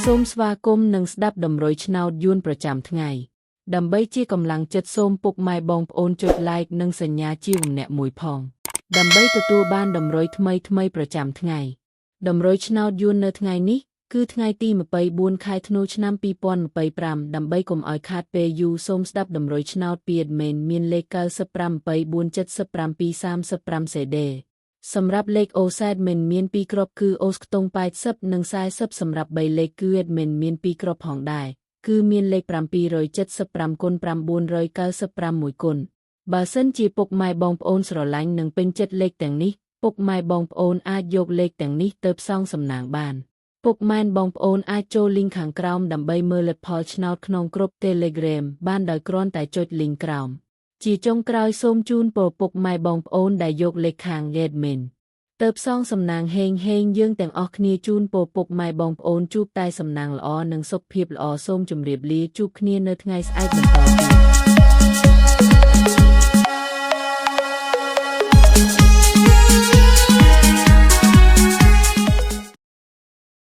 សូមស្វាគមន៍និងស្ដាប់តម្រុយឆ្នោតយួនប្រចាំថ្ងៃដើម្បីជាកម្លាំងចិត្តសូមពុកម៉ែបងប្អូនចុច like និងសញ្ញាជាម្នាក់មួយផងដើម្បីទទួលបានតម្រុយថ្មីប្រចាំថ្ងៃតម្រុយឆ្នោតយួននៅថ្ងៃនេះគឺថ្ងៃទី24ខែធ្នូឆ្នាំ2025ដើម្បីកុំឲ្យខាតពេលយូរសូមស្ដាប់តម្រុយឆ្នោតពី admin មានលេខ9524773235 CD សម្រាប់លេខ OS admin មាន2គ្រាប់គឺ OS ខ្ទង់80និង40សម្រាប់3លេខគឺ admin មាន2គ្រាប់ផងដែរគឺមានលេខ775គុណ995គុណបើសិនជាពុកម៉ែបងប្អូនស្រឡាញ់និងពេញចិត្តលេខទាំងនេះពុកម៉ែបងប្អូនអាចយកលេខទាំងនេះទៅផ្សងសំណាងបានពុកម៉ែបងប្អូនអាចចូល link ខាងក្រោមដើម្បីមើលលទ្ធផលឆ្នោតក្នុងក្រុម Telegram បានដោយគ្រាន់តែចុច link ក្រោមជាចុងក្រោយសូមជូនពរពុកម៉ែបងប្អូនដែលយកលេខខាង admin ទៅផ្សងសំណាងហេងយើងទាំងអស់គ្នាជូនពរពុកម៉ែបងប្អូនជួបតែសំណាងល្អនិងសុខភាពល្អសូមជម្រាបលាជួបគ្នានៅថ្ងៃស្អែកបន្តទៀត